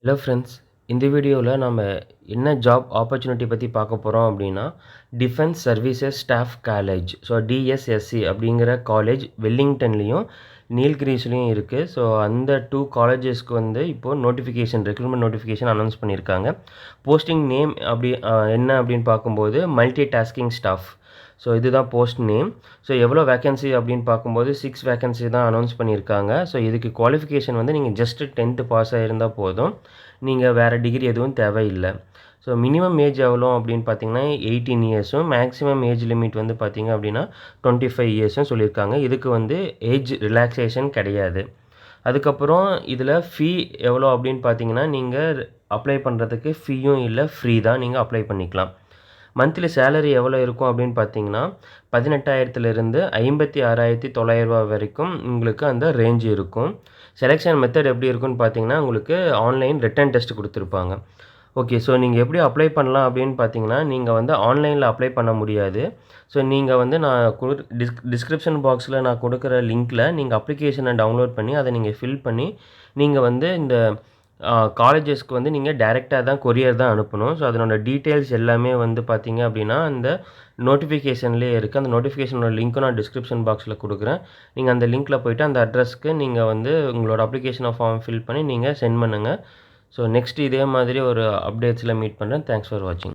Hello friends, இந்த வீடியோவில் நம்ம என்ன ஜாப் ஆப்பர்ச்சுனிட்டி பற்றி பார்க்க போகிறோம் அப்படின்னா, defence services staff college, so DSSC அப்படிங்கிற காலேஜ் வெல்லிங்டன்லேயும் நீல்கிரிஸ்லேயும் இருக்குது. ஸோ அந்த 2 காலேஜஸ்க்கு வந்து இப்போது ரெக்ரூட்மெண்ட் நோட்டிஃபிகேஷன் அனௌன்ஸ் பண்ணியிருக்காங்க. போஸ்டிங் நேம் என்ன அப்படின்னு பார்க்கும்போது மல்டி டாஸ்கிங் ஸ்டாஃப். ஸோ இதுதான் போஸ்ட் நேம். ஸோ எவ்வளோ வேக்கன்சி அப்படின்னு பார்க்கும்போது 6 வேக்கன்சி தான் அனௌன்ஸ் பண்ணியிருக்காங்க. ஸோ இதுக்கு குவாலிஃபிகேஷன் வந்து நீங்கள் ஜஸ்ட்டு 10th பாஸ் ஆகியிருந்தால் போதும். நீங்கள் வேறு டிகிரி எதுவும் தேவையில்லை. ஸோ மினிமம் ஏஜ் எவ்வளோ அப்படின்னு பார்த்தீங்கன்னா 18 இயர்ஸும், மேக்ஸிமம் ஏஜ் லிமிட் வந்து பார்த்தீங்க அப்படின்னா 25 இயர்ஸும் சொல்லியிருக்காங்க. இதுக்கு வந்து ஏஜ் ரிலாக்ஸேஷன் கிடையாது. அதுக்கப்புறம் இதில் ஃபீ எவ்வளோ அப்படின்னு பார்த்தீங்கன்னா, நீங்கள் அப்ளை பண்ணுறதுக்கு ஃபீயும் இல்லை, ஃப்ரீ தான். நீங்கள் அப்ளை பண்ணிக்கலாம். மந்த்லி சேலரி எவ்வளோ இருக்கும் அப்படின்னு பார்த்தீங்கன்னா 18,000லேருந்து 56,900 வரைக்கும் உங்களுக்கு அந்த ரேஞ்ச் இருக்கும். செலெக்ஷன் மெத்தட் எப்படி இருக்குன்னு பார்த்தீங்கன்னா, உங்களுக்கு ஆன்லைன் ரிட்டன் டெஸ்ட் கொடுத்துருப்பாங்க. ஓகே, ஸோ நீங்கள் எப்படி அப்ளை பண்ணலாம் அப்படின்னு பார்த்தீங்கன்னா, நீங்கள் வந்து ஆன்லைனில் அப்ளை பண்ண முடியாது. ஸோ நீங்கள் வந்து நான் டிஸ்கிரிப்ஷன் பாக்ஸில் நான் கொடுக்குற லிங்க்கில் நீங்கள் அப்ளிகேஷனை டவுன்லோட் பண்ணி அதை நீங்கள் ஃபில் பண்ணி நீங்கள் வந்து இந்த காலேஜஸ்க்கு வந்து நீங்கள் டைரெக்டாக தான் கொரியர் தான் அனுப்பணும். ஸோ அதனோட டீட்டெயில்ஸ் எல்லாமே வந்து பார்த்தீங்க அப்படின்னா அந்த நோட்டிஃபிகேஷன்லேயே இருக்குது. அந்த நோட்டிஃபிகேஷனோட லிங்க்கும் நான் டிஸ்கிரிப்ஷன் பாக்ஸில் கொடுக்குறேன். நீங்கள் அந்த லிங்க்கில் போய்ட்டு அந்த அட்ரஸ்க்கு நீங்கள் வந்து உங்களோட அப்ளிகேஷனை ஃபார்ம் ஃபில் பண்ணி நீங்கள் சென்ட் பண்ணுங்கள். ஸோ நெக்ஸ்ட் இதே மாதிரி ஒரு அப்டேட்ஸில் மீட் பண்ணுறேன். தேங்க்ஸ் ஃபார் வாட்சிங்.